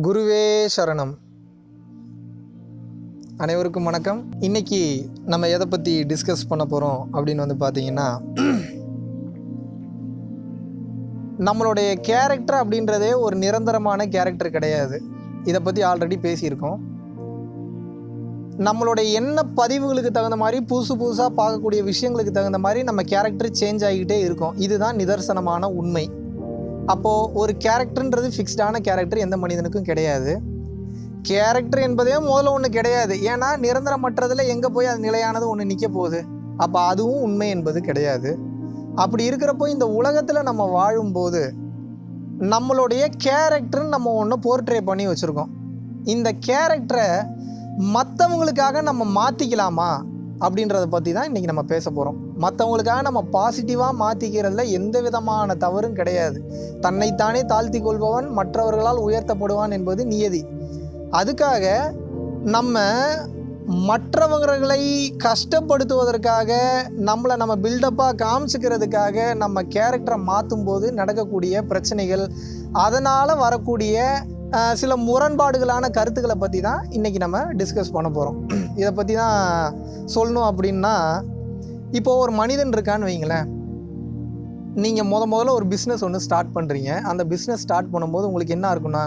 குருவே சரணம். அனைவருக்கும் வணக்கம். இன்னைக்கு நம்ம எதை பற்றி டிஸ்கஸ் பண்ண போகிறோம் அப்படின்னு பார்த்தீங்கன்னா, நம்மளுடைய கேரக்டர் அப்படின்றதே ஒரு நிரந்தரமான கேரக்டர் கிடையாது. இதை பற்றி ஆல்ரெடி பேசியிருக்கோம். நம்மளுடைய எண்ண பதிவுகளுக்கு தகுந்த மாதிரி புதுசாக பார்க்கக்கூடிய விஷயங்களுக்கு தகுந்த மாதிரி நம்ம கேரக்டர் சேஞ்ச் ஆகிக்கிட்டே இருக்கும். இதுதான் நிதர்சனமான உண்மை. அப்போது ஒரு கேரக்டர்ன்றது ஃபிக்ஸ்டான கேரக்டர் எந்த மனிதனுக்கும் கிடையாது. கேரக்டர் என்பதே முதல்ல ஒன்று கிடையாது. ஏன்னா நிரந்தரமற்றதில் எங்கே போய் அது நிலையானது ஒன்று நிற்க போகுது. அப்போ அதுவும் உண்மை என்பது கிடையாது. அப்படி இருக்கிறப்போ இந்த உலகத்தில் நம்ம வாழும்போது நம்மளுடைய கேரக்டர்னு நம்ம ஒன்று போர்ட்ரே பண்ணி வச்சுருக்கோம். இந்த கேரக்டரை மற்றவங்களுக்காக நம்ம மாற்றிக்கலாமா அப்படின்றத பற்றி தான் இன்றைக்கி நம்ம பேச போகிறோம். மற்றவங்களுக்காக நம்ம பாசிட்டிவாக மாற்றிக்கிறதுல எந்த விதமான தவறும் கிடையாது. தன்னைத்தானே தாழ்த்தி கொள்பவன் மற்றவர்களால் உயர்த்தப்படுவான் என்பது நியதி. அதுக்காக நம்ம மற்றவர்களை கஷ்டப்படுத்துவதற்காக நம்மளை நம்ம பில்டப்பாக காமிச்சிக்கிறதுக்காக நம்ம கேரக்டரை மாற்றும் போது நடக்கக்கூடிய பிரச்சனைகள், அதனால் வரக்கூடிய சில முரண்பாடுகளான கருத்துக்களை பற்றி தான் இன்றைக்கி நம்ம டிஸ்கஸ் பண்ண போகிறோம். இதை பற்றி தான் சொல்லணும். அப்படின்னா, இப்போது ஒரு மனிதன் இருக்கான்னு வைங்களேன். நீங்கள் முதல்ல ஒரு பிஸ்னஸ் ஒன்று ஸ்டார்ட் பண்ணுறீங்க. அந்த பிஸ்னஸ் ஸ்டார்ட் பண்ணும்போது உங்களுக்கு என்ன இருக்குன்னா,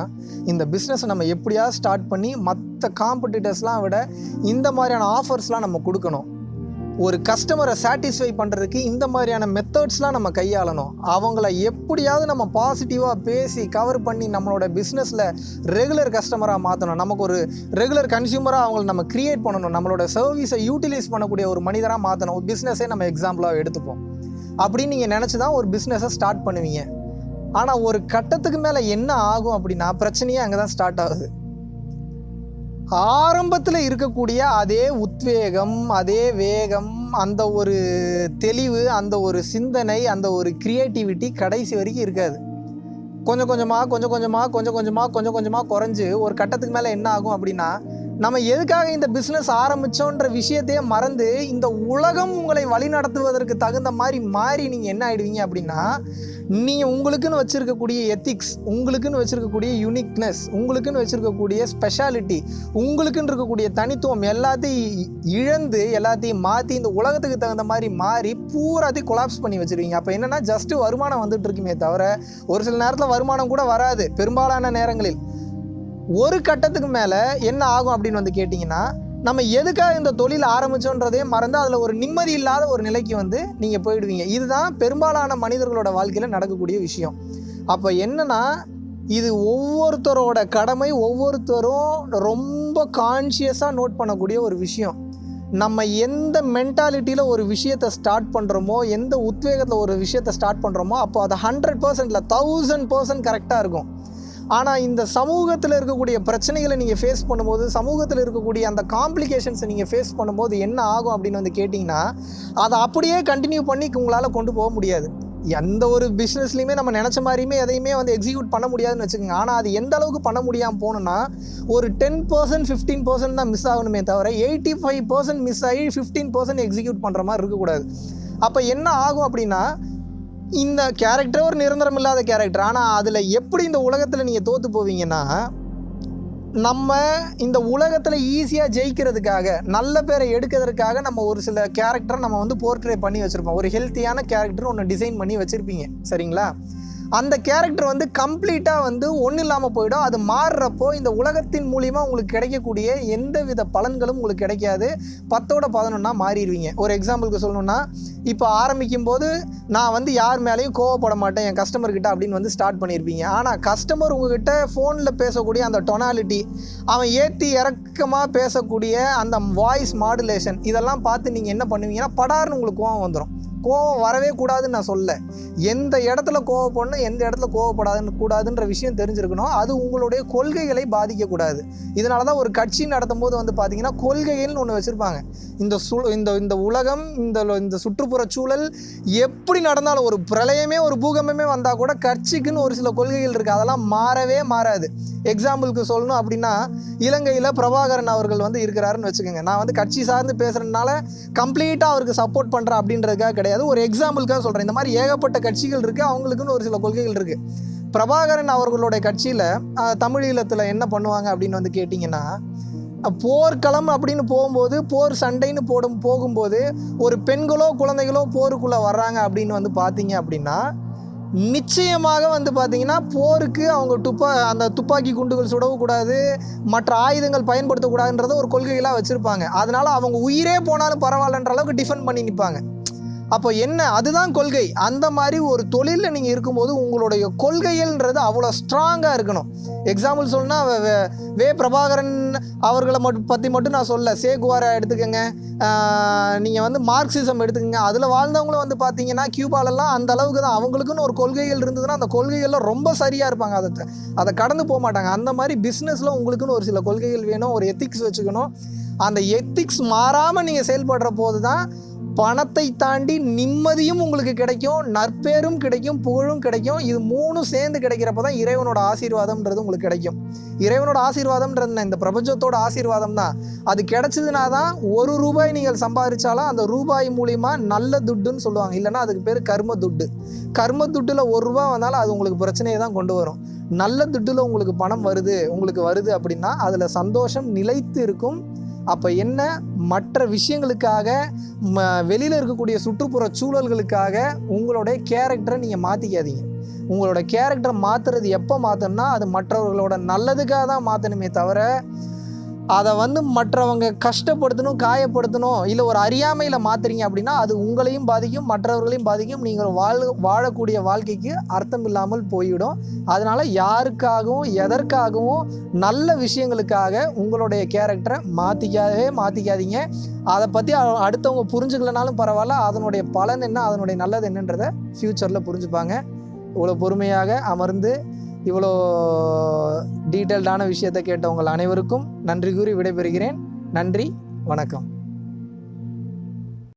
இந்த பிஸ்னஸை நம்ம எப்படியாவது ஸ்டார்ட் பண்ணி மற்ற காம்படிட்டர்ஸ்லாம் விட இந்த மாதிரியான ஆஃபர்ஸ்லாம் நம்ம கொடுக்கணும். ஒரு கஸ்டமரை சாட்டிஸ்ஃபை பண்ணுறதுக்கு இந்த மாதிரியான மெத்தட்ஸ்லாம் நம்ம கையாளணும். அவங்கள எப்படியாவது நம்ம பாசிட்டிவாக பேசி கவர் பண்ணி நம்மளோட பிஸ்னஸில் ரெகுலர் கஸ்டமராக மாற்றணும். நமக்கு ஒரு ரெகுலர் கன்சியூமராக அவங்கள நம்ம க்ரியேட் பண்ணணும். நம்மளோட சர்வீஸை யூட்டிலைஸ் பண்ணக்கூடிய ஒரு மனிதராக மாற்றணும். ஒரு பிஸ்னஸே நம்ம எக்ஸாம்பிளாக எடுத்துப்போம். அப்படின்னு நீங்கள் நினச்சி தான் ஒரு பிஸ்னஸை ஸ்டார்ட் பண்ணுவீங்க. ஆனால் ஒரு கட்டத்துக்கு மேலே என்ன ஆகும் அப்படின்னா, பிரச்சனையே அங்கே தான் ஸ்டார்ட் ஆகுது. ஆரம்பத்தில் இருக்கக்கூடிய அதே உத்வேகம், அதே வேகம், அந்த ஒரு தெளிவு, அந்த ஒரு சிந்தனை, அந்த ஒரு கிரியேட்டிவிட்டி கடைசி வரைக்கும் இருக்காது. கொஞ்சம் கொஞ்சமாக குறைஞ்சு ஒரு கட்டத்துக்கு மேலே என்ன ஆகும் அப்படின்னா, நம்ம எதுக்காக இந்த பிஸ்னஸ் ஆரம்பித்தோன்ற விஷயத்தையே மறந்து இந்த உலகம் உங்களை வழி நடத்துவதற்கு தகுந்த மாதிரி மாறி நீங்கள் என்ன ஆகிடுவீங்க அப்படின்னா, நீங்கள் உங்களுக்குன்னு வச்சுருக்கக்கூடிய எத்திக்ஸ், உங்களுக்குன்னு வச்சுருக்கக்கூடிய யூனிக்னஸ், உங்களுக்குன்னு வச்சுருக்கக்கூடிய ஸ்பெஷாலிட்டி, உங்களுக்குன்னு இருக்கக்கூடிய தனித்துவம் எல்லாத்தையும் இழந்து எல்லாத்தையும் மாற்றி இந்த உலகத்துக்கு தகுந்த மாதிரி மாறி பூராத்தையும் கொலாப்ஸ் பண்ணி வச்சுருவீங்க. அப்போ என்னென்னா, ஜஸ்ட்டு வருமானம் வந்துட்டு இருக்குமே தவிர ஒரு சில நேரத்தில் வருமானம் கூட வராது. பெரும்பாலான நேரங்களில் ஒரு கட்டத்துக்கு மேலே என்ன ஆகும் அப்படின்னு கேட்டிங்கன்னா, நம்ம எதுக்காக இந்த தொழில் ஆரம்பித்தோன்றதே மறந்து அதில் ஒரு நிம்மதி இல்லாத ஒரு நிலைக்கு நீங்கள் போயிடுவீங்க. இதுதான் பெரும்பாலான மனிதர்களோட வாழ்க்கையில் நடக்கக்கூடிய விஷயம். அப்போ என்னென்னா, இது ஒவ்வொருத்தரோட கடமை, ஒவ்வொருத்தரும் ரொம்ப கான்ஷியஸாக நோட் பண்ணக்கூடிய ஒரு விஷயம். நம்ம எந்த மென்டாலிட்டியில் ஒரு விஷயத்தை ஸ்டார்ட் பண்ணுறோமோ, எந்த உத்வேகத்தில் ஒரு விஷயத்தை ஸ்டார்ட் பண்ணுறோமோ, அப்போ அது 100% இல்லை 1000% கரெக்டாக இருக்கும். ஆனால் இந்த சமூகத்தில் இருக்கக்கூடிய பிரச்சனைகளை நீங்கள் ஃபேஸ் பண்ணும்போது, சமூகத்தில் இருக்கக்கூடிய அந்த காம்ப்ளிகேஷன்ஸை நீங்கள் ஃபேஸ் பண்ணும்போது என்ன ஆகும் அப்படின்னு கேட்டிங்கன்னா, அதை அப்படியே கண்டினியூ பண்ணி உங்களால் கொண்டு போக முடியாது. எந்த ஒரு பிஸ்னஸ்லையுமே நம்ம நினச்ச மாதிரியுமே எதையுமே எக்ஸிக்யூட் பண்ண முடியாதுன்னு வச்சுக்கோங்க. ஆனால் அது எந்த அளவுக்கு பண்ண முடியாமல் போகணுன்னா, ஒரு 10% 15% தான் மிஸ் ஆகணுமே தவிர 85% மிஸ் ஆகி 15% எக்ஸிக்யூட் பண்ணுற மாதிரி இருக்கக்கூடாது. அப்போ என்ன ஆகும் அப்படின்னா, இந்த கேரக்டர் ஒரு நிரந்தரம் இல்லாத கேரக்டர். ஆனால் அதில் எப்படி இந்த உலகத்தில் நீங்கள் தோற்று போவீங்கன்னா, நம்ம இந்த உலகத்தில் ஈஸியாக ஜெயிக்கிறதுக்காக, நல்ல பேரை எடுக்கிறதுக்காக நம்ம ஒரு சில கேரக்டரை நம்ம போர்ட்ரே பண்ணி வச்சுருப்போம். ஒரு ஹெல்த்தியான கேரக்டர் ஒன்று டிசைன் பண்ணி வச்சுருப்பீங்க, சரிங்களா? அந்த கேரக்டர் கம்ப்ளீட்டாக ஒன்றும் இல்லாமல் போயிடும். அது மாறுறப்போ இந்த உலகத்தின் மூலிமா உங்களுக்கு கிடைக்கக்கூடிய எந்த வித பலன்களும் உங்களுக்கு கிடைக்காது. 10ஓட 11 மாறிடுவீங்க. ஒரு எக்ஸாம்பிளுக்கு சொல்லணுன்னா, இப்போ ஆரம்பிக்கும் போது நான் யார் மேலேயும் கோவப்பட மாட்டேன் என் கஸ்டமர்கிட்ட அப்படின்னு ஸ்டார்ட் பண்ணியிருப்பீங்க. ஆனால் கஸ்டமர் உங்ககிட்ட ஃபோனில் பேசக்கூடிய அந்த டொனாலிட்டி, அவன் ஏற்றி இறக்கமாக பேசக்கூடிய அந்த வாய்ஸ் மாடுலேஷன், இதெல்லாம் பார்த்து நீங்கள் என்ன பண்ணுவீங்கன்னா, படார்னு உங்களுக்கு கோவம் வந்துடும். கோவம் வரவே கூடாதுன்னு நான் சொல்ல, எந்த இடத்துல கோவப்படணும், எந்த இடத்துல கூடாதுன்ற விஷயம் தெரிஞ்சிருக்கணும். அது உங்களுடைய கொள்கைகளை பாதிக்கக்கூடாது. இதனால தான் ஒரு கட்சி நடத்தும் போது பார்த்தீங்கன்னா, கொள்கைகள்னு ஒன்று வச்சுருப்பாங்க. இந்த உலகம், இந்த சுற்றுப்புற சூழல் எப்படி நடந்தாலும், ஒரு பிரளயமே ஒரு பூகம்பமே வந்தால் கூட கட்சிக்குன்னு ஒரு சில கொள்கைகள் இருக்குது. அதெல்லாம் மாறவே மாறாது. எக்ஸாம்பிளுக்கு சொல்லணும் அப்படின்னா, இலங்கையில் பிரபாகரன் அவர்கள் இருக்கிறாருன்னு வச்சுக்கோங்க. நான் கட்சி சார்ந்து பேசுகிறதுனால கம்ப்ளீட்டாக அவருக்கு சப்போர்ட் பண்ணுறேன் அப்படின்றதுக்காக கிடையாது. ஒரு எக்ஸாம்பிளுக்காக சொல்கிறேன். இந்த மாதிரி ஏகப்பட்ட கட்சிகள் இருக்குது, அவங்களுக்குன்னு ஒரு சில கொள்கைகள் இருக்குது. பிரபாகரன் அவர்களுடைய கட்சியில் தமிழீழத்தில் என்ன பண்ணுவாங்க அப்படின்னு வந்து கேட்டிங்கன்னா, போர்க்களம் அப்படின்னு போகும்போது, போர் சண்டைன்னு போகும்போது ஒரு பெண்களோ குழந்தைகளோ போருக்குள்ளே வர்றாங்க அப்படின்னு வந்து பார்த்தீங்க அப்படின்னா, நிச்சயமாக வந்து பார்த்தீங்கன்னா போருக்கு அவங்க அந்த துப்பாக்கி குண்டுகள் சுடக்கூடாது, மற்ற ஆயுதங்கள் பயன்படுத்தக்கூடாதுன்றத ஒரு கொள்கைகளாக வச்சுருப்பாங்க. அதனால் அவங்க உயிரே போனாலும் பரவாயில்லன்ற அளவுக்கு டிஃபெண்ட் பண்ணி நிற்பாங்க. அப்போ என்ன, அதுதான் கொள்கை. அந்த மாதிரி ஒரு தொழிலில் நீங்கள் இருக்கும்போது உங்களுடைய கொள்கைகள்ன்றது அவ்வளோ ஸ்ட்ராங்காக இருக்கணும். எக்ஸாம்பிள் சொன்னால் வே பிரபாகரன் அவர்களை பற்றி மட்டும் நான் சொல்ல, சேகுவாரை எடுத்துக்கோங்க, நீங்கள் வந்து மார்க்சிசம் எடுத்துக்கோங்க. அதில் வாழ்ந்தவங்களும் வந்து பார்த்தீங்கன்னா கியூபாலெல்லாம் அந்த அளவுக்கு தான். அவங்களுக்குன்னு ஒரு கொள்கைகள் இருந்ததுன்னா அந்த கொள்கைகளில் ரொம்ப சரியாக இருப்பாங்க. அதை கடந்து போக மாட்டாங்க. அந்த மாதிரி பிஸ்னஸில் உங்களுக்குன்னு ஒரு சில கொள்கைகள் வேணும், ஒரு எத்திக்ஸ் வச்சுக்கணும். அந்த எத்திக்ஸ் மாறாமல் நீங்கள் செயல்படுற போது தான் பணத்தை தாண்டி நிம்மதியும் உங்களுக்கு கிடைக்கும், நற்பேரும் கிடைக்கும், புகழும் கிடைக்கும். இது 3 சேர்ந்து கிடைக்கிறப்ப தான் இறைவனோட ஆசீர்வாதம்ன்றது உங்களுக்கு கிடைக்கும். இறைவனோட ஆசீர்வாதம்ன்றது இந்த பிரபஞ்சத்தோட ஆசீர்வாதம் தான். அது கிடைச்சதுனா தான் ₹1 நீங்கள் சம்பாதிச்சாலும் அந்த ரூபாய் மூலிமா நல்ல துட்டுன்னு சொல்லுவாங்க. இல்லைன்னா அதுக்கு பேர் கர்ம துட்டு. கர்ம துட்டில் ₹1 வந்தாலும் அது உங்களுக்கு பிரச்சனையை தான் கொண்டு வரும். நல்ல துட்டில் உங்களுக்கு பணம் உங்களுக்கு வருது அப்படின்னா அதில் சந்தோஷம் நிலைத்து இருக்கும். அப்போ என்ன, மற்ற விஷயங்களுக்காக வெளியில் இருக்கக்கூடிய சுற்றுப்புற சூழல்களுக்காக உங்களுடைய கேரக்டரை நீங்கள் மாற்றிக்காதீங்க. உங்களோட கேரக்டரை மாற்றுறது எப்போ மாற்றணும்னா அது மற்றவர்களோட நல்லதுக்காக தான் மாற்றணுமே தவிர அதை வந்து மற்றவங்க கஷ்டப்படுத்தணும், காயப்படுத்தணும், இல்லை ஒரு அறியாமையில் மாற்றுறீங்க அப்படின்னா அது உங்களையும் பாதிக்கும், மற்றவர்களையும் பாதிக்கும். நீங்கள் வாழக்கூடிய வாழ்க்கைக்கு அர்த்தம் இல்லாமல் போய்விடும். அதனால் யாருக்காகவும் எதற்காகவும் நல்ல விஷயங்களுக்காக உங்களுடைய கேரக்டரை மாற்றிக்காதீங்க. அதை பற்றி அடுத்தவங்க புரிஞ்சுக்கலனாலும் பரவாயில்ல, அதனுடைய பலன் என்ன, அதனுடைய நல்லது என்னன்றதை ஃப்யூச்சரில் புரிஞ்சுப்பாங்க. இவ்வளோ பொறுமையாக அமர்ந்து இவ்வளோ டீட்டெயில்டான விஷயத்தை கேட்டவங்கள் அனைவருக்கும் நன்றி கூறி விடைபெறுகிறேன். நன்றி, வணக்கம்.